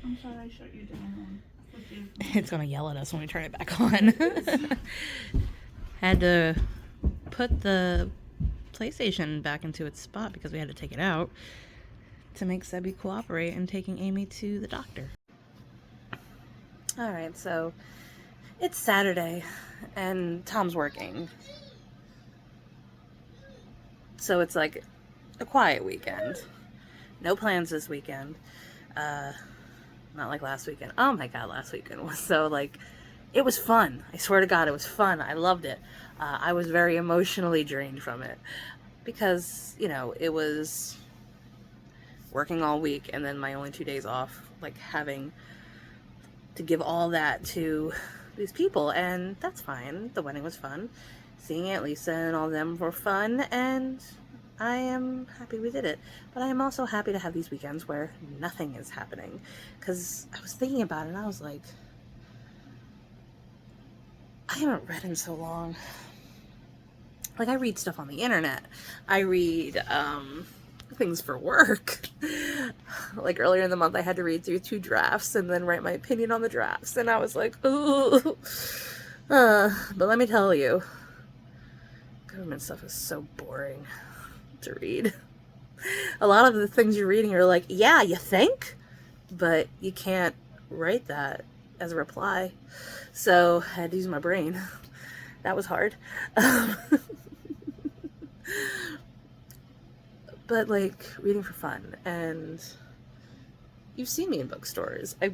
I'm sorry I shut you down. It's gonna yell at us when we turn it back on. Had to put the PlayStation back into its spot because we had to take it out to make Sebi cooperate in taking Amy to the doctor. Alright, so it's Saturday and Tom's working. So it's like a quiet weekend. No plans this weekend. Not like last weekend. Oh my god, last weekend was so like, it was fun. I swear to God, it was fun. I loved it. I was very emotionally drained from it because, you know, it was working all week and then my only 2 days off, like having to give all that to these people, and that's fine. The wedding was fun. Seeing Aunt Lisa and all of them were fun, and I am happy we did it. But I am also happy to have these weekends where nothing is happening, because I was thinking about it and I was like, I haven't read in so long. Like, I read stuff on the internet. I read things for work. Like earlier in the month I had to read through 2 drafts and then write my opinion on the drafts, and I was like, ooh. But let me tell you, government stuff is so boring to read. A lot of the things you're reading are like, yeah, you think? But you can't write that as a reply. So I had to use my brain. That was hard. But like, reading for fun. And you've seen me in bookstores. I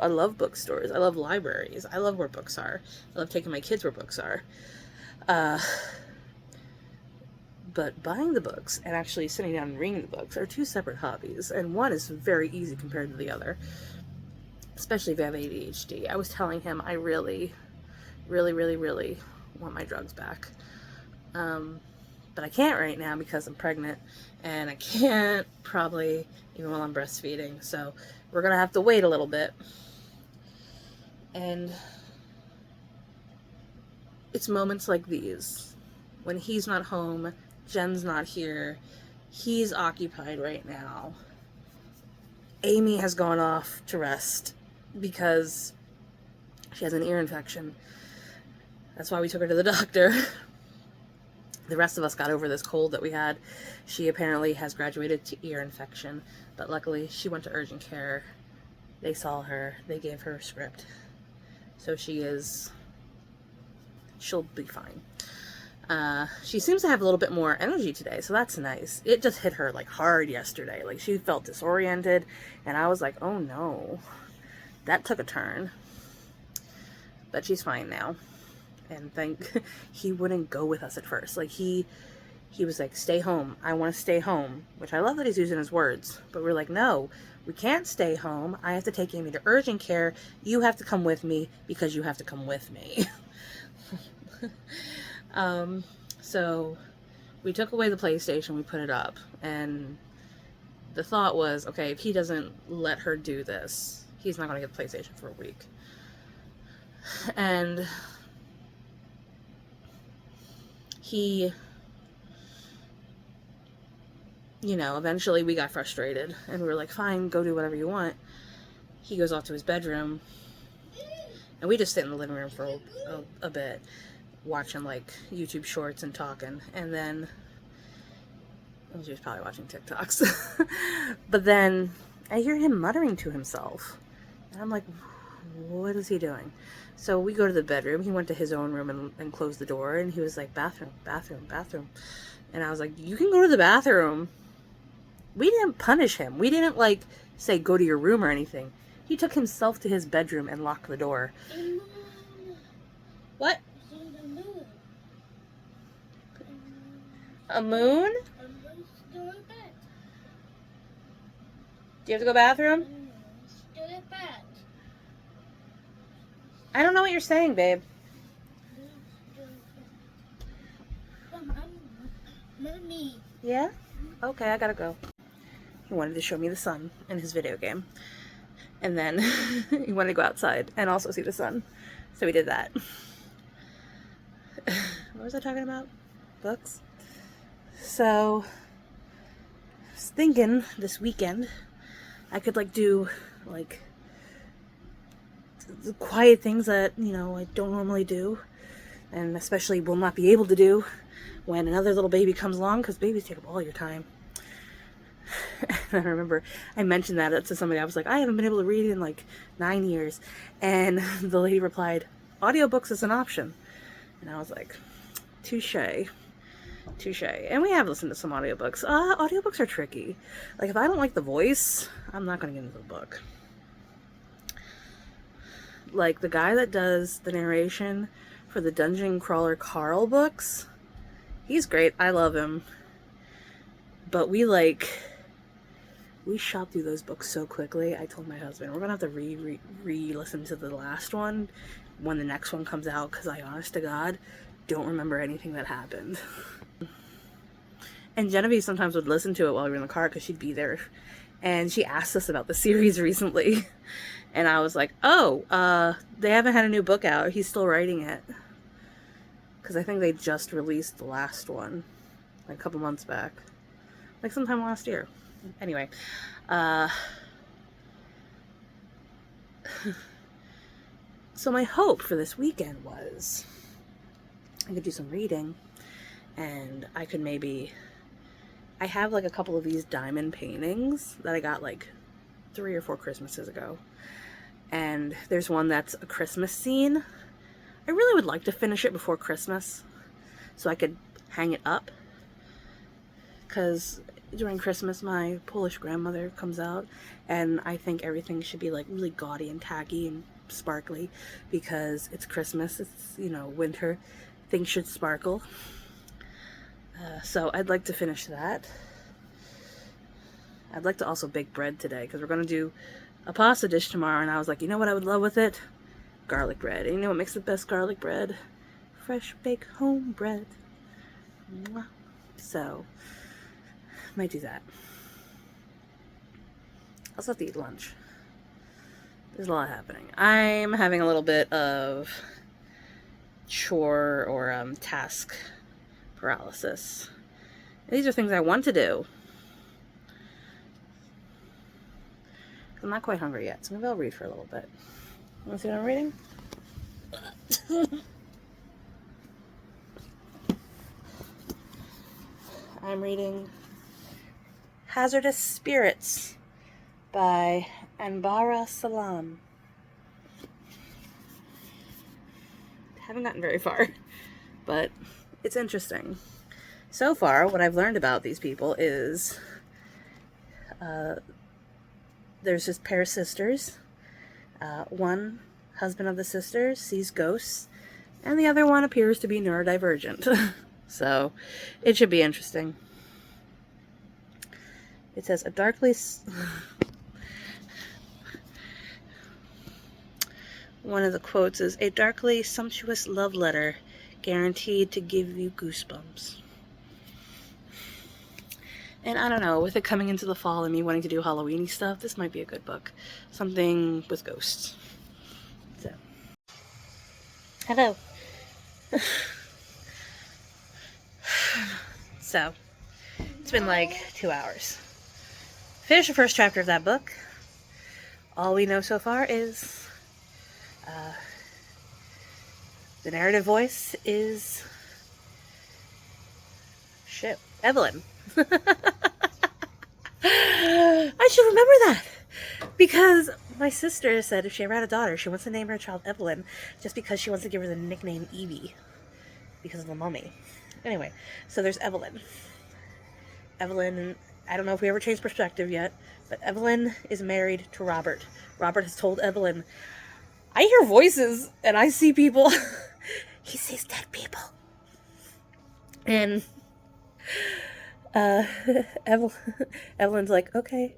love bookstores. I love libraries. I love where books are. I love taking my kids where books are. But buying the books and actually sitting down and reading the books are 2 separate hobbies. And one is very easy compared to the other. Especially if you have ADHD. I was telling him I really, really, really, really want my drugs back. But I can't right now because I'm pregnant, and I can't probably even while I'm breastfeeding, so we're gonna have to wait a little bit. And it's moments like these, when he's not home, Jen's not here, he's occupied right now, Amy has gone off to rest because she has an ear infection. That's why we took her to the doctor. The rest of us got over this cold that we had. She apparently has graduated to ear infection, but luckily she went to urgent care. They saw her, they gave her a script. So she'll be fine. She seems to have a little bit more energy today, so that's nice. It just hit her like hard yesterday. Like, she felt disoriented, and I was like, oh no, that took a turn. But she's fine now. And he wouldn't go with us at first. Like, he was like, stay home. I want to stay home. Which I love that he's using his words. But we're like, no, we can't stay home. I have to take Amy to urgent care. You have to come with me because you have to come with me. So we took away the PlayStation. We put it up. And the thought was, okay, if he doesn't let her do this, he's not going to get the PlayStation for a week. And he, you know, eventually we got frustrated and we were like, fine, go do whatever you want. He goes off to his bedroom and we just sit in the living room for a bit, watching like YouTube shorts and talking. And then he was probably watching TikToks. But then I hear him muttering to himself and I'm like, what is he doing? So we go to the bedroom. He went to his own room and closed the door, and he was like, bathroom, bathroom, bathroom. And I was like, you can go to the bathroom. We didn't punish him. We didn't like say go to your room or anything. He took himself to his bedroom and locked the door. What? A moon? Do you have to go bathroom? I don't know what you're saying, babe. Mommy. Yeah? Okay, I gotta go. He wanted to show me the sun in his video game. And then he wanted to go outside and also see the sun. So we did that. What was I talking about? Books? So I was thinking this weekend I could like do like the quiet things that, I don't normally do, and especially will not be able to do when another little baby comes along, because babies take up all your time. And I remember I mentioned that to somebody. I was like, I haven't been able to read in like 9 years. And the lady replied, audiobooks is an option. And I was like, touche. Touche. And we have listened to some audiobooks. Audiobooks are tricky. Like, if I don't like the voice, I'm not going to get into the book. Like, the guy that does the narration for the Dungeon Crawler Carl books, he's great. I love him. But we shot through those books so quickly. I told my husband, we're going to have to re-listen to the last one when the next one comes out, because I, honest to God, don't remember anything that happened. And Genevieve sometimes would listen to it while we were in the car, because she'd be there. And she asked us about the series recently. And I was like, oh, they haven't had a new book out. He's still writing it. Because I think they just released the last one, like a couple months back. Like sometime last year. Anyway, so my hope for this weekend was I could do some reading, and I could I have like a couple of these diamond paintings that I got like 3 or 4 Christmases ago, and there's one that's a Christmas scene. I really would like to finish it before Christmas so I could hang it up, because during Christmas my Polish grandmother comes out, and I think everything should be like really gaudy and tacky and sparkly, because it's Christmas, it's, winter, things should sparkle. So I'd like to finish that. I'd like to also bake bread today, because we're going to do a pasta dish tomorrow, and I was like, you know what I would love with it? Garlic bread. And you know what makes the best garlic bread? Fresh baked home bread. Mwah. So might do that. I also have to eat lunch. There's a lot happening. I'm having a little bit of chore or task paralysis. These are things I want to do. I'm not quite hungry yet, so maybe I'll read for a little bit. You want to see what I'm reading? I'm reading Hazardous Spirits by Anbara Salam. Haven't gotten very far, but it's interesting. So far, what I've learned about these people is there's this pair of sisters. One husband of the sisters sees ghosts, and the other one appears to be neurodivergent. So it should be interesting. It says one of the quotes is, a darkly sumptuous love letter guaranteed to give you goosebumps. And I don't know, with it coming into the fall and me wanting to do Halloween-y stuff, this might be a good book. Something with ghosts. So. Hello. So, it's been like 2 hours. Finished the first chapter of that book. All we know so far is the narrative voice is Evelyn. I should remember that, because my sister said if she ever had a daughter, she wants to name her child Evelyn, just because she wants to give her the nickname Evie because of the mummy. Anyway, so there's Evelyn. Evelyn, I don't know if we ever changed perspective yet, but Evelyn is married to Robert. Robert has told Evelyn, I hear voices and I see people. He sees dead people. And Evelyn's like, okay,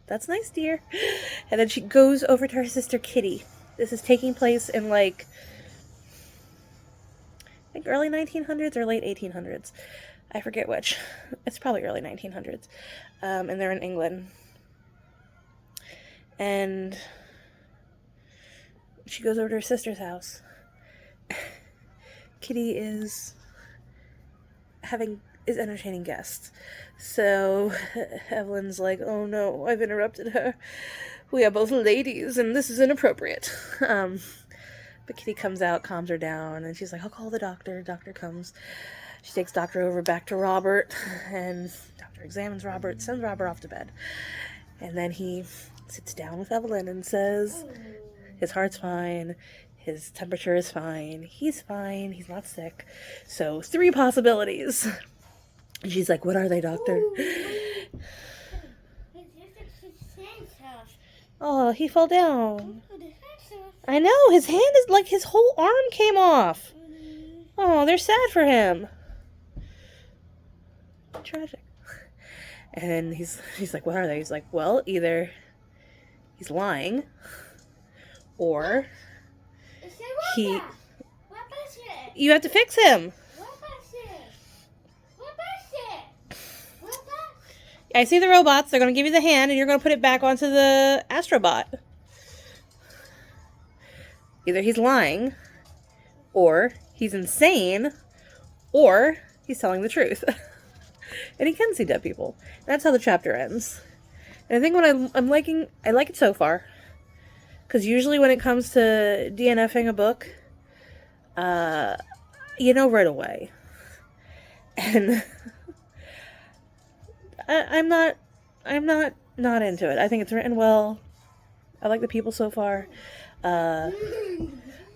that's nice, dear. And then she goes over to her sister Kitty. This is taking place in like, I think early 1900s or late 1800s. I forget which. It's probably early 1900s. And they're in England. And she goes over to her sister's house. Kitty is entertaining guests. So Evelyn's like, oh no, I've interrupted her. We are both ladies, and this is inappropriate. But Kitty comes out, calms her down, and she's like, I'll call the doctor. Doctor comes. She takes Doctor over back to Robert, and Doctor examines Robert, sends Robert off to bed. And then he sits down with Evelyn and says his heart's fine, his temperature is fine, he's not sick. So 3 possibilities. And she's like, what are they, doctor? Oh, he fell down. I know, his hand is like, his whole arm came off. Oh, they're sad for him. Tragic. And he's like, what are they? He's like, well, either he's lying, or you have to fix him. I see the robots. They're going to give you the hand, and you're going to put it back onto the Astrobot. Either he's lying, or he's insane, or he's telling the truth. And he can see dead people. That's how the chapter ends. And I think what I like it so far. Because usually when it comes to DNFing a book, you know right away. And I'm not into it. I think it's written well. I like the people so far. I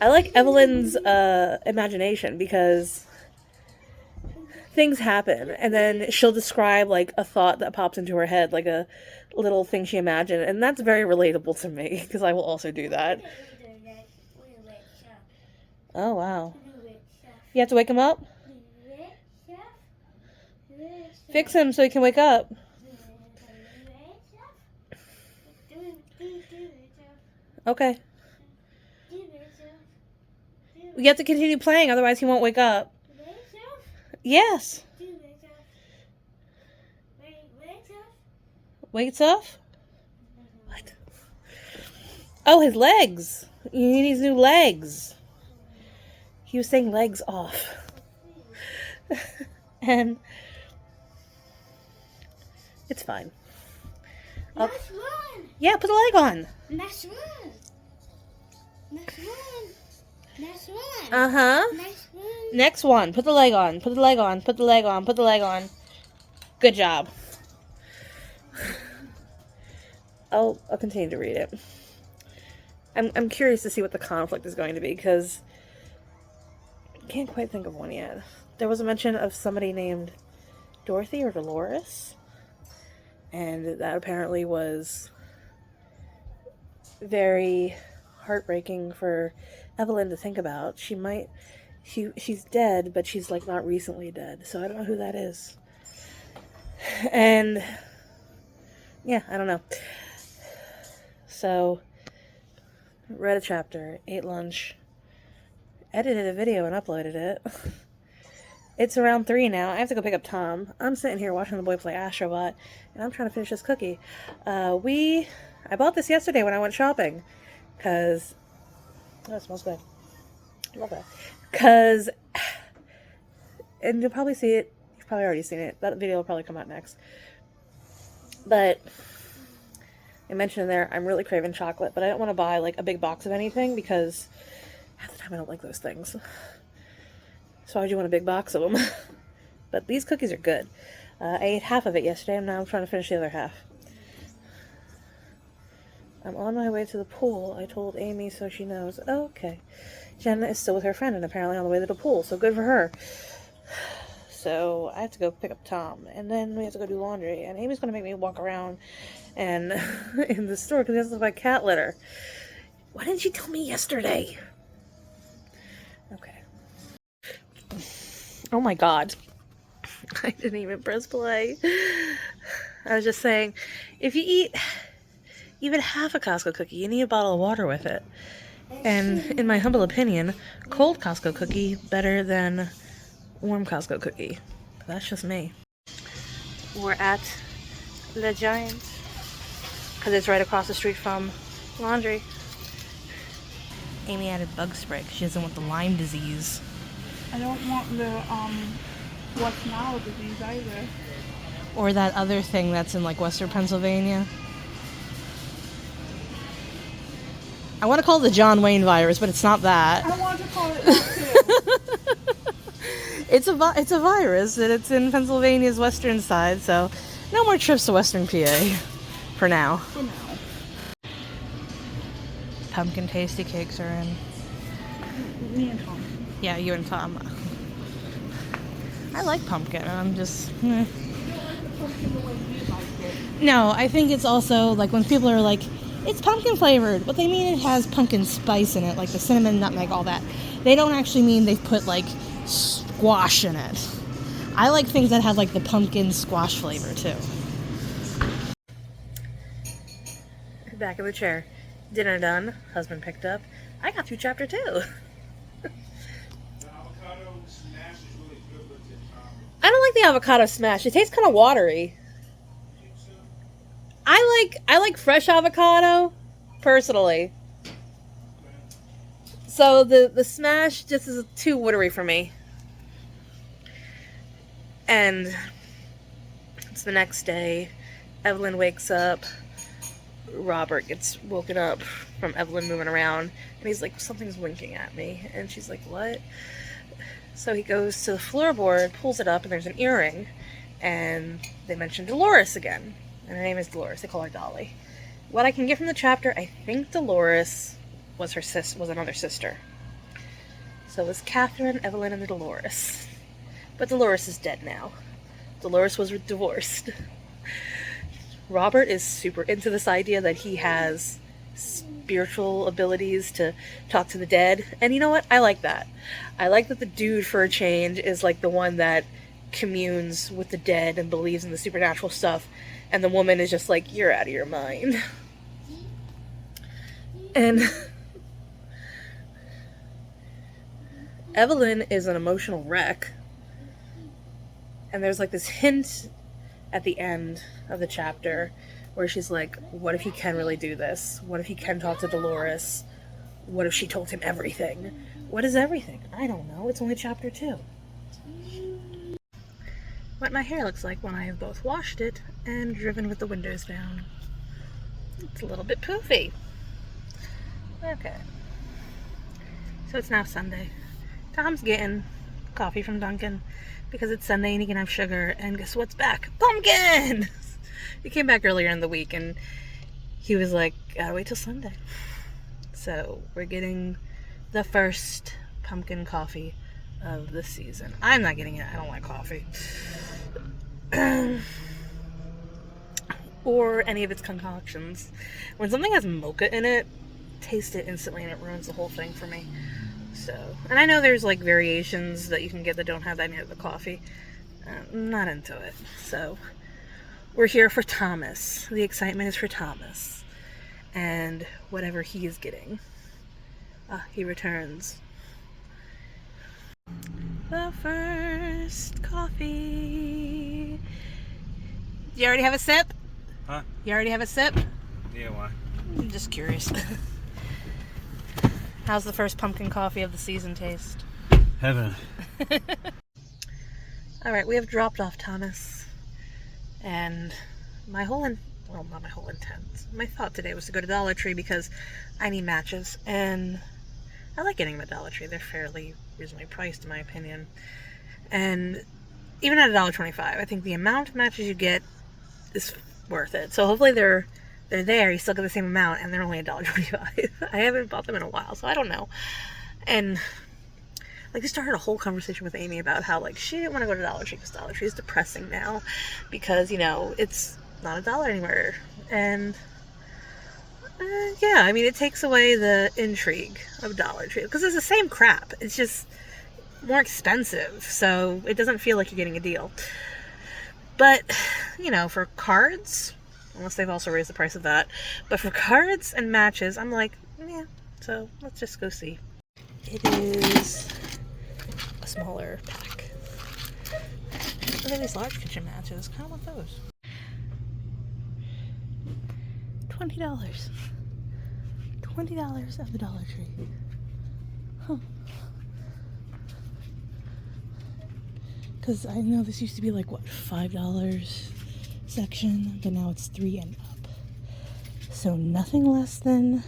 like Evelyn's imagination, because things happen, and then she'll describe like a thought that pops into her head, like a little thing she imagined, and that's very relatable to me, because I will also do that. Oh, wow. You have to wake him up? Fix him so he can wake up. Okay. We have to continue playing, otherwise he won't wake up. Yes. Weights off? What? Oh, his legs. He needs new legs. He was saying legs off. And it's fine. Next one. Yeah, put the leg on. Next one. Next one. Next one. Uh-huh. Next one. Next one. Put the leg on. Put the leg on. Put the leg on. Put the leg on. Good job. I'll continue to read it. I'm curious to see what the conflict is going to be, because I can't quite think of one yet. There was a mention of somebody named Dorothy or Dolores, and that apparently was very heartbreaking for Evelyn to think about. She's dead, but she's like not recently dead, so I don't know who that is. And yeah, I don't know. So read a chapter, ate lunch, edited a video and uploaded it. It's around 3 now. I have to go pick up Tom. I'm sitting here watching the boy play Astrobot, and I'm trying to finish this cookie. I bought this yesterday when I went shopping, because it smells good. I love that. Because, and you'll probably see it. You've probably already seen it. That video will probably come out next. But I mentioned in there, I'm really craving chocolate, but I don't want to buy like a big box of anything, because half the time I don't like those things. So why do you want a big box of them? But these cookies are good. I ate half of it yesterday, and now I'm trying to finish the other half. I'm on my way to the pool. I told Amy, so she knows. Okay. Jenna is still with her friend, and apparently on the way to the pool, so good for her. So I have to go pick up Tom, and then we have to go do laundry, and Amy's going to make me walk around and in the store, because he has to buy cat litter. Why didn't you tell me yesterday? Okay. Oh my god. I didn't even press play. I was just saying, if you eat even half a Costco cookie, you need a bottle of water with it. And in my humble opinion, cold Costco cookie better than warm Costco cookie. But that's just me. We're at Le Giant, because it's right across the street from laundry. Amy added bug spray because she doesn't want the Lyme disease. I don't want the what's now disease either. Or that other thing that's in like Western Pennsylvania. I want to call it the John Wayne virus, but it's not that. I want to call it that too. It's a virus, and it's in Pennsylvania's western side, so no more trips to Western PA for now. For now. Pumpkin tasty cakes are in. Me and Tom. Yeah, you and Tom. I like pumpkin. I'm just. You don't like the pumpkin the way we like it. No, I think it's also like when people are like, it's pumpkin flavored, but they mean it has pumpkin spice in it, like the cinnamon, nutmeg, all that. They don't actually mean they've put like squash in it. I like things that have like the pumpkin squash flavor too. Back in the chair. Dinner done. Husband picked up. I got through chapter 2. I don't like the avocado smash. It tastes kind of watery. I like fresh avocado, personally. So the smash just is too watery for me. And it's the next day. Evelyn wakes up. Robert gets woken up from Evelyn moving around, and he's like, something's winking at me. And she's like, what? So he goes to the floorboard, pulls it up, and there's an earring. And they mention Dolores again. And her name is Dolores. They call her Dolly. What I can get from the chapter, I think Dolores was was another sister. So it was Catherine, Evelyn, and Dolores. But Dolores is dead now. Dolores was divorced. Robert is super into this idea that he has spiritual abilities to talk to the dead. And you know what? I like that. I like that the dude, for a change, is like the one that communes with the dead and believes in the supernatural stuff. And the woman is just like, you're out of your mind. And Evelyn is an emotional wreck. And there's like this hint at the end of the chapter where she's like, what if he can really do this? What if he can talk to Dolores? What if she told him everything? What is everything? I don't know. It's only chapter 2. What my hair looks like when I have both washed it and driven with the windows down. It's a little bit poofy. Okay. So it's now Sunday. Tom's getting coffee from Dunkin' because it's Sunday and he can have sugar, and guess what's back? Pumpkin! He came back earlier in the week and he was like, gotta wait till Sunday. So we're getting the first pumpkin coffee of the season. I'm not getting it. I don't like coffee. Or any of its concoctions. When something has mocha in it, taste it instantly and it ruins the whole thing for me. So, and I know there's like variations that you can get that don't have any of the coffee. I'm not into it. So we're here for Thomas. The excitement is for Thomas and whatever he is getting. He returns. The first coffee. You already have a sip? Huh? You already have a sip? Yeah, why? I'm just curious. How's the first pumpkin coffee of the season taste? Heaven. Alright, we have dropped off Thomas. And my whole well, not my whole intent. My thought today was to go to Dollar Tree because I need matches. And I like getting them at Dollar Tree. They're fairly reasonably priced, in my opinion. And even at $1.25, I think the amount of matches you get is worth it. So hopefully they're there, you still get the same amount, and they're only $1.25. I haven't bought them in a while, so I don't know. And like, we started a whole conversation with Amy about how like she didn't want to go to Dollar Tree because Dollar Tree is depressing now because, you know, it's not $1 anywhere. And yeah, I mean, it takes away the intrigue of Dollar Tree because it's the same crap. It's just more expensive, so it doesn't feel like you're getting a deal. But, you know, for cards, unless they've also raised the price of that, but for cards and matches, I'm like, yeah, so let's just go see. It is a smaller pack. Look at these large kitchen matches. Kind of want those. $20. $20 at the Dollar Tree. Huh. Because I know this used to be like, what, $5 section, but now it's $3 and up. So nothing less than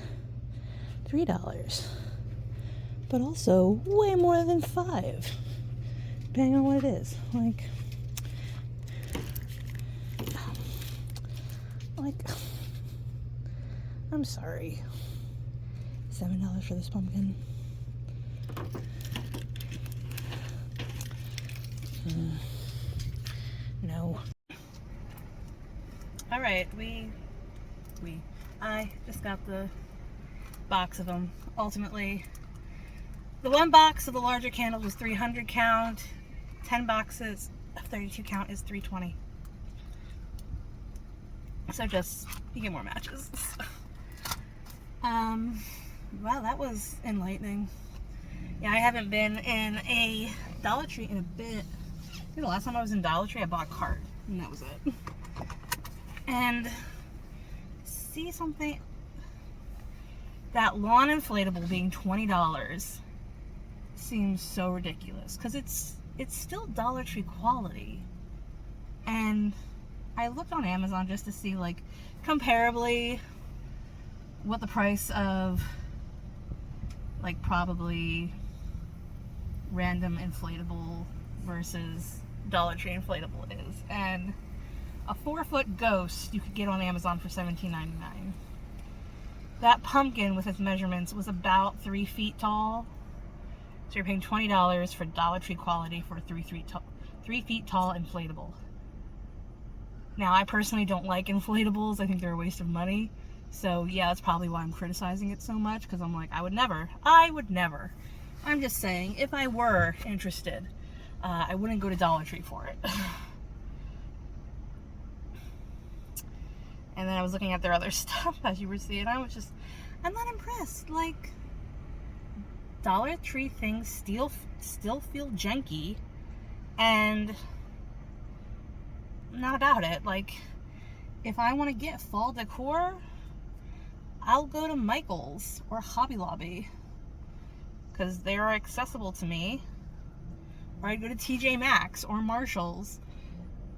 $3. But also way more than $5. Depending on what it is. Like, I'm sorry. $7 for this pumpkin. No. Alright, I just got the box of them. Ultimately, the one box of the larger candles was 300 count. 10 boxes of 32 count is 320. So just, you get more matches. Wow, that was enlightening. Yeah, I haven't been in a Dollar Tree in a bit. I think the last time I was in Dollar Tree, I bought a cart, and that was it. And see something, that lawn inflatable being $20 seems so ridiculous, because it's still Dollar Tree quality. And I looked on Amazon just to see, like, comparably what the price of, like, probably random inflatable versus Dollar Tree inflatable is. And a 4-foot ghost you could get on Amazon for $17.99. That pumpkin with its measurements was about 3 feet tall. So you're paying $20 for Dollar Tree quality for a 3 feet tall inflatable. Now, I personally don't like inflatables. I think they're a waste of money. So yeah, that's probably why I'm criticizing it so much, because I'm like, I would never. I'm just saying, if I were interested, I wouldn't go to Dollar Tree for it. And then I was looking at their other stuff, as you were seeing. I'm not impressed. Like, Dollar Tree things still feel janky, and not about it. Like, if I want to get fall decor, I'll go to Michael's or Hobby Lobby, because they are accessible to me. Or I'd go to TJ Maxx or Marshall's,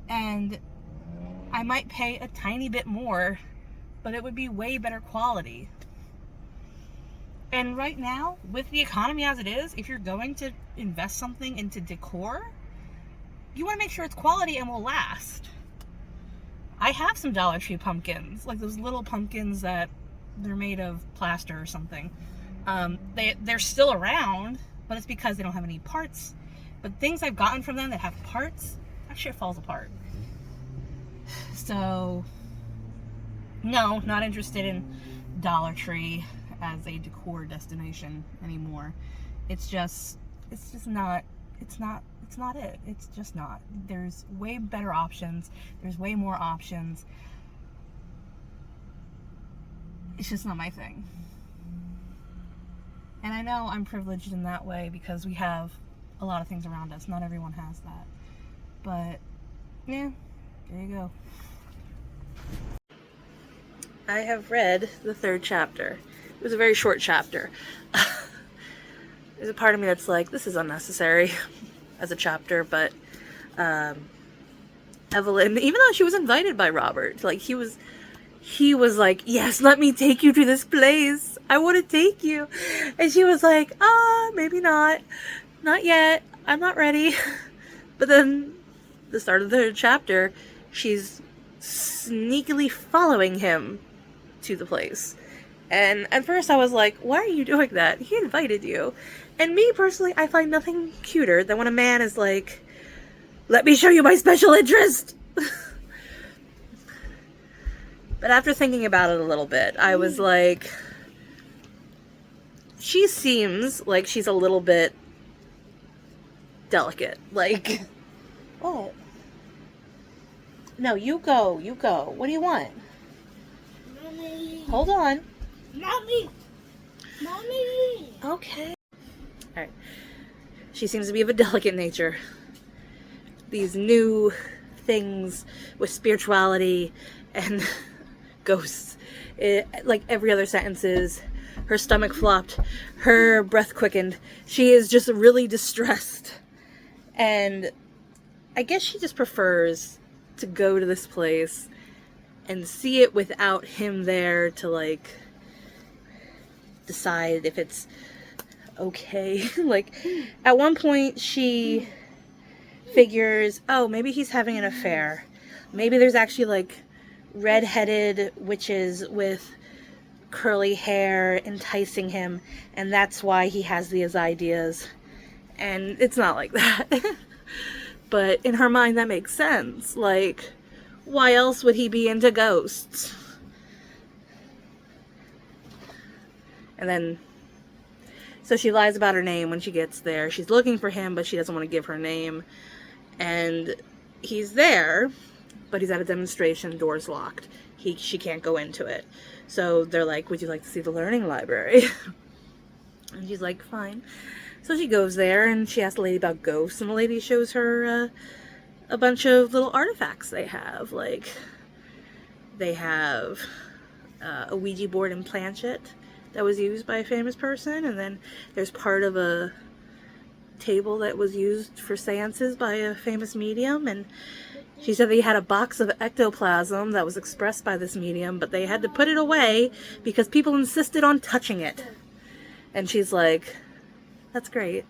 and I might pay a tiny bit more, but it would be way better quality. And right now, with the economy as it is, if you're going to invest something into decor, you want to make sure it's quality and will last. I have some Dollar Tree pumpkins, like those little pumpkins that they're made of plaster or something. They're still around, but it's because they don't have any parts. But things I've gotten from them that have parts, that shit falls apart. So, no, not interested in Dollar Tree as a decor destination anymore. It's not it. It's just not. There's way better options. There's way more options. It's just not my thing. And I know I'm privileged in that way because we have a lot of things around us. Not everyone has that. But, yeah, there you go. I have read the 3rd chapter. It was a very short chapter. There's a part of me that's like, this is unnecessary as a chapter, but Evelyn, even though she was invited by Robert, like, he was like, yes, let me take you to this place. I want to take you. And she was like, maybe not. Not yet. I'm not ready. But then, the start of the chapter, she's sneakily following him to the place. And at first I was like, why are you doing that? He invited you. And me personally, I find nothing cuter than when a man is like, let me show you my special interest. But after thinking about it a little bit, I was like, she seems like she's a little bit delicate. Like, what? No, you go. What do you want? Mommy. Hold on. Mommy. Okay. Alright. She seems to be of a delicate nature. These new things with spirituality and ghosts. Like every other sentence is, her stomach flopped, her breath quickened. She is just really distressed. And I guess she just prefers to go to this place and see it without him there to, like, decide if it's okay. Like, at one point she figures, oh, maybe he's having an affair. Maybe there's actually, like, red-headed witches with curly hair enticing him, and that's why he has these ideas. And it's not like that. But in her mind, that makes sense. Like, why else would he be into ghosts? And then, so she lies about her name when she gets there. She's looking for him, but she doesn't want to give her name. And he's there, but he's at a demonstration, door's locked. She can't go into it. So they're like, would you like to see the learning library? And she's like, fine. So she goes there, and she asks the lady about ghosts, and the lady shows her a bunch of little artifacts they have. Like, they have a Ouija board and planchette that was used by a famous person, and then there's part of a table that was used for seances by a famous medium, and she said they had a box of ectoplasm that was expressed by this medium, but they had to put it away because people insisted on touching it. And she's like, that's great.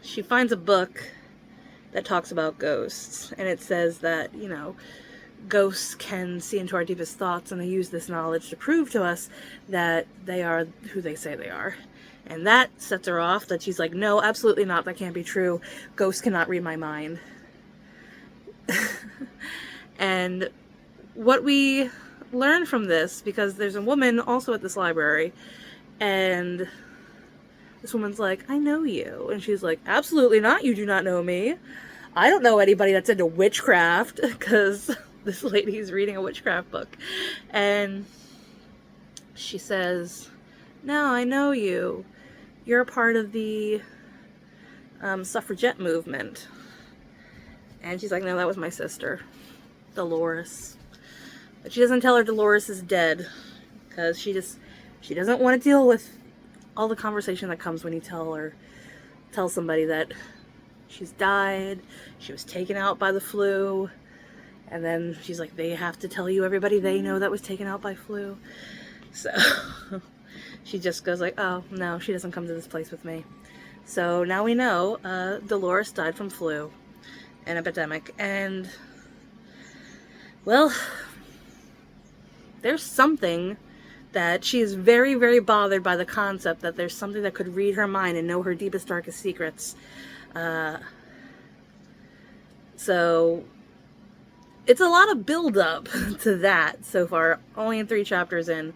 She finds a book that talks about ghosts, and it says that, you know, ghosts can see into our deepest thoughts, and they use this knowledge to prove to us that they are who they say they are. And that sets her off, that she's like, no, absolutely not, that can't be true. Ghosts cannot read my mind. And what we learn from this, because there's a woman also at this library, and this woman's like, I know you. And she's like, absolutely not, you do not know me. I don't know anybody that's into witchcraft, because this lady's reading a witchcraft book. And she says, no, I know you. You're a part of the suffragette movement. And she's like, no, that was my sister, Dolores. But she doesn't tell her Dolores is dead, because she doesn't want to deal with all the conversation that comes when you tell somebody that she's died, she was taken out by the flu, and then she's like, they have to tell you everybody they know that was taken out by flu. So she just goes like, oh, no, she doesn't come to this place with me. So now we know Dolores died from flu, an epidemic, and, well, there's something that she is very, very bothered by, the concept that there's something that could read her mind and know her deepest, darkest secrets. So it's a lot of build-up to that so far, only in 3 chapters in,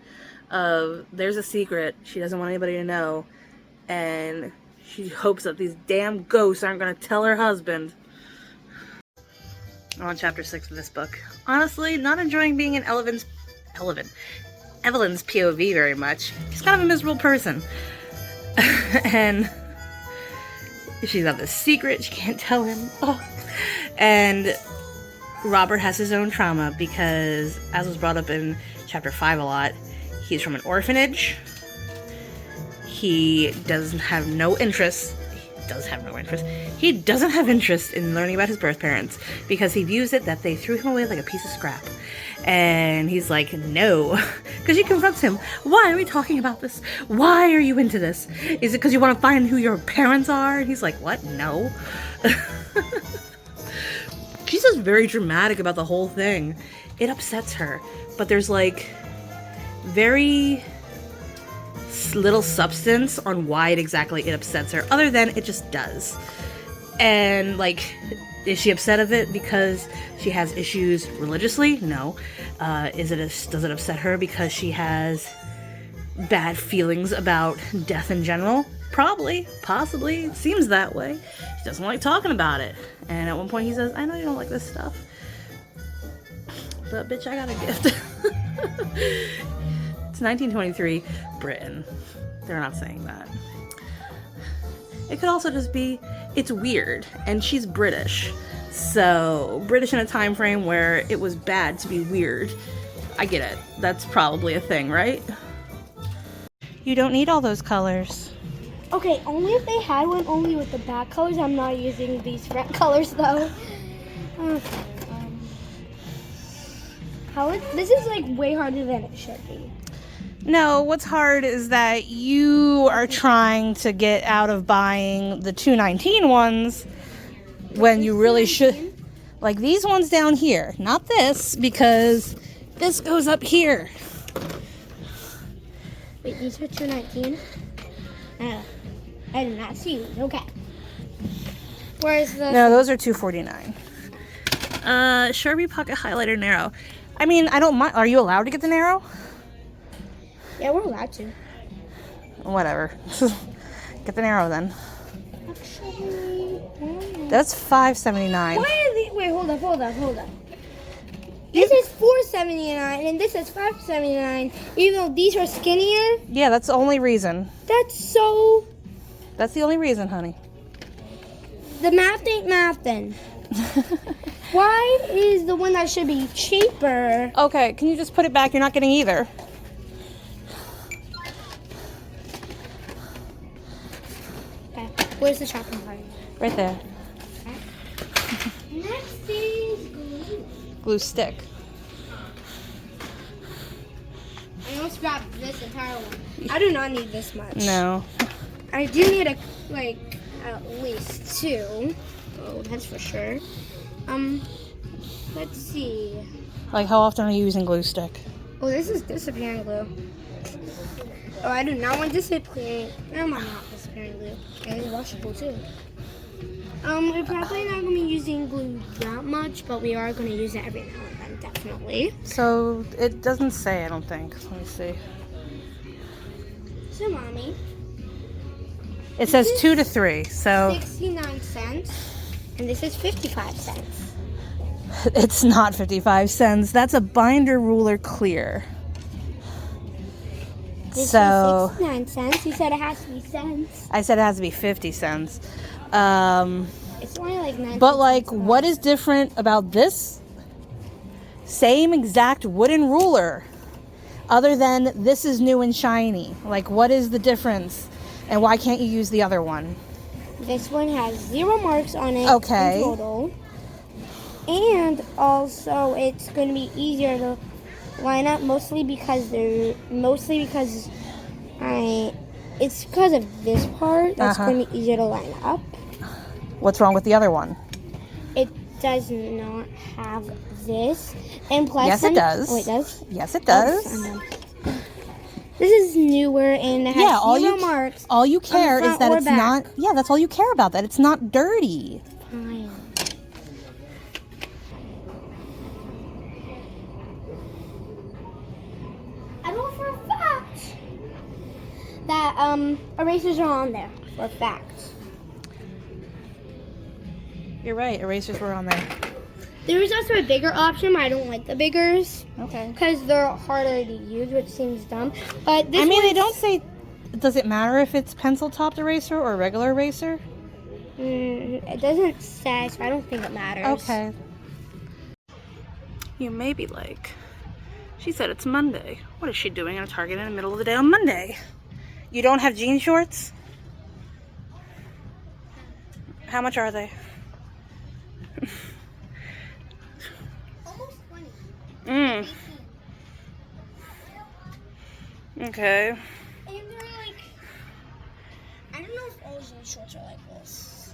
of there's a secret she doesn't want anybody to know, and she hopes that these damn ghosts aren't going to tell her husband. I'm on chapter 6 of this book. Honestly, not enjoying being in Evelyn's POV very much. She's kind of a miserable person. And she's got this secret she can't tell him. Oh. And Robert has his own trauma because, as was brought up in chapter 5 a lot, he's from an orphanage. He doesn't have no interest. He doesn't have interest in learning about his birth parents because he views it that they threw him away like a piece of scrap. And he's like, no. Because she confronts him. Why are we talking about this? Why are you into this? Is it because you want to find who your parents are? And he's like, what? No. She's just very dramatic about the whole thing. It upsets her. But there's like very little substance on why it upsets her, other than it just does. And like, is she upset of it because she has issues religiously? No. Does it upset her because she has bad feelings about death in general? Probably, possibly. It seems that way. She doesn't like talking about it. And at one point he says, I know you don't like this stuff, but bitch, I got a gift. It's 1923 Britain. They're not saying that. It could also just be, it's weird, and she's British. So, British in a time frame where it was bad to be weird. I get it. That's probably a thing, right? You don't need all those colors. Okay, only if they had one, only with the back colors. I'm not using these front colors though. This is like way harder than it should be. No, what's hard is that you are trying to get out of buying the 219 ones when you really should. Like these ones down here, not this, because this goes up here. Wait, these are 219? I did not see these. Okay. Where's the... No, those are 249. Sharpie Pocket Highlighter Narrow. I mean, I don't mind. Are you allowed to get the narrow? Yeah, we're allowed to. Whatever. Get the narrow then. Actually... That's $5.79. Why are these... Wait, hold up. This is $4.79 and this is $5.79. Even though these are skinnier. Yeah, that's the only reason. That's so... That's the only reason, honey. The math ain't mathin'. Why is the one that should be cheaper? Okay, can you just put it back? You're not getting either. Okay, where's the shopping cart? Right there. Next is glue. Glue stick. I almost grabbed this entire one. I do not need this much. No. I do need at least two. Oh, that's for sure. Let's see. Like, how often are you using glue stick? Oh, this is disappearing glue. Oh, I do not want disappearing. No, I'm not disappearing glue. And it's washable too. We're probably not going to be using glue that much, but we are going to use it every now and then, definitely. So, it doesn't say, I don't think. Let me see. So, Mommy. It says 2 to 3, so... 69 cents. And this is 55 cents. It's not 55 cents. That's a binder ruler clear. This So... is 69 cents. You said it has to be cents. I said it has to be 50 cents. It's only like 9 But, like, what is different about this? Same exact wooden ruler. Other than this is new and shiny. Like, what is the difference? And why can't you use the other one? This one has 0 marks on it Okay. in total. And also it's going to be easier to line up mostly because it's because of this part that's going to be easier to line up. What's wrong with the other one? It does not have this. And plus Yes, it does. Oh, it does? Yes, it does. Oh, this is newer and it has zero marks. All you care is front that or it's back. not. Yeah, that's all you care about. That it's not dirty. Fine. I know for a fact that erasers are on there. For a fact. You're right. Erasers were on there. There is also a bigger option, but I don't like the biggers Okay. because they're harder to use, which seems dumb. But this I mean, they one's- don't say. Does it matter if it's pencil-topped eraser or regular eraser? It doesn't say, so I don't think it matters. Okay. You may be like, she said it's Monday. What is she doing at a Target in the middle of the day on Monday? You don't have jean shorts? How much are they? Almost 20. Okay. And they're like, I don't know if all jean shorts are like this.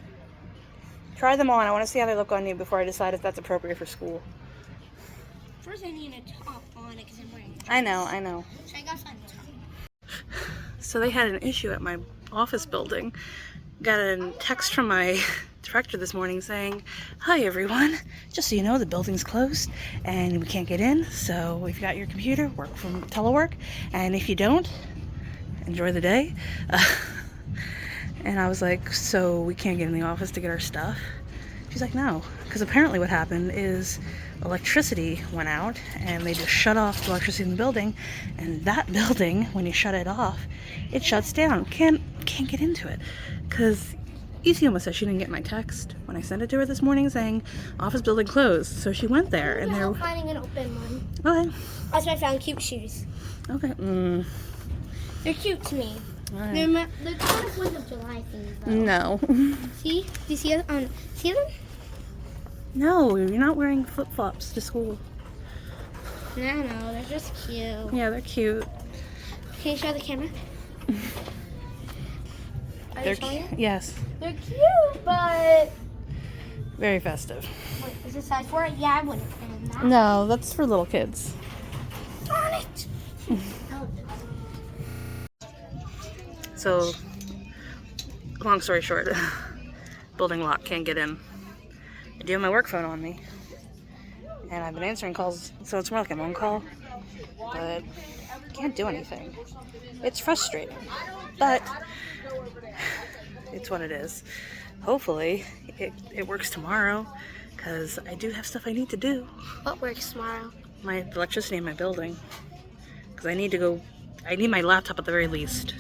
Try them on. I want to see how they look on you before I decide if that's appropriate for school. First, I need a top on it because I'm wearing it. I know. So I gotta find the top. So they had an issue at my office building. Got a text from my director this morning saying, "Hi everyone, just so you know the building's closed and we can't get in, so if you got your computer, work from telework, and if you don't, enjoy the day." And I was like, "So we can't get in the office to get our stuff?" She's like, "No," because apparently what happened is electricity went out and they just shut off the electricity in the building, and that building, when you shut it off, it shuts down. Can't get into it because Easy almost said she didn't get my text when I sent it to her this morning saying office building closed. So she went there and Yeah, they're I'm finding an open one. okay. That's why I found cute shoes. Okay. They're cute to me. All right. They're kind of 4th of July things though. No. See? Do you see them? See them? No, you're not wearing flip flops to school. No, they're just cute. Yeah, they're cute. Can you show the camera? Are you showing it? Yes, They're cute, but very festive. wait, is this size for it? Yeah, I wouldn't put in that. No, that's for little kids. Darn it! So, long story short, building lock, can't get in. I do have my work phone on me, and I've been answering calls, so it's more like I'm on call, but can't do anything. It's frustrating, but it's what it is. Hopefully, it works tomorrow, because I do have stuff I need to do. What works tomorrow? My electricity in my building, because I need my laptop at the very least.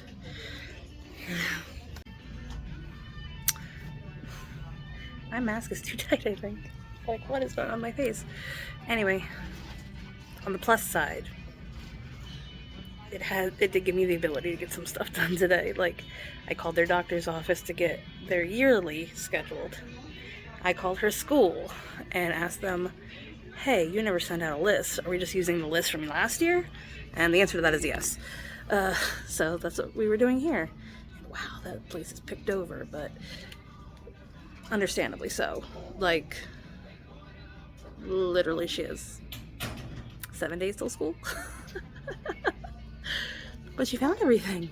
My mask is too tight, I think. Like, what is going on my face? Anyway, on the plus side, it did give me the ability to get some stuff done today. Like, I called their doctor's office to get their yearly scheduled. I called her school and asked them, hey, you never sent out a list. Are we just using the list from last year? And the answer to that is yes. So that's what we were doing here. Wow, that place is picked over, but understandably so. Like, literally she is 7 days till school. But she found everything.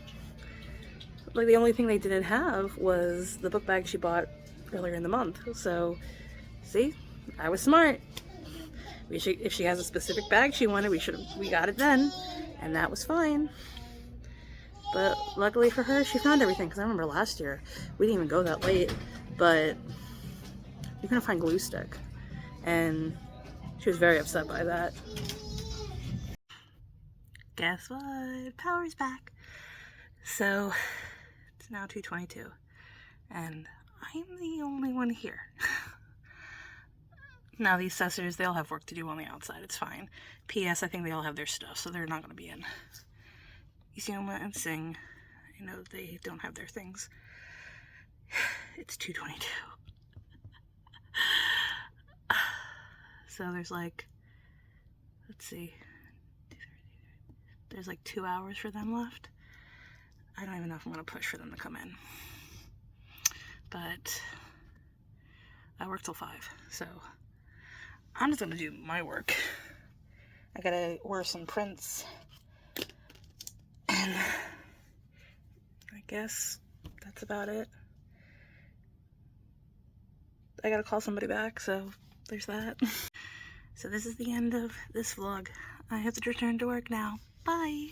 Like, the only thing they didn't have was the book bag she bought earlier in the month. So, see, I was smart. If she has a specific bag she wanted, we got it then, and that was fine. But luckily for her, she found everything, because I remember last year, we didn't even go that late, but we couldn't find glue stick, and she was very upset by that. Guess what? Power's back. So, it's now 2:22, and I'm the only one here. Now, these assessors, they all have work to do on the outside. It's fine. P.S. I think they all have their stuff, so they're not going to be in. Isioma and Singh, I know they don't have their things. It's 2:22. So there's like, let's see, there's like 2 hours for them left. I don't even know if I'm going to push for them to come in. But I work till 5, so I'm just going to do my work. I got to order some prints. And I guess that's about it. I gotta call somebody back, so there's that. So this is the end of this vlog. I have to return to work now. Bye!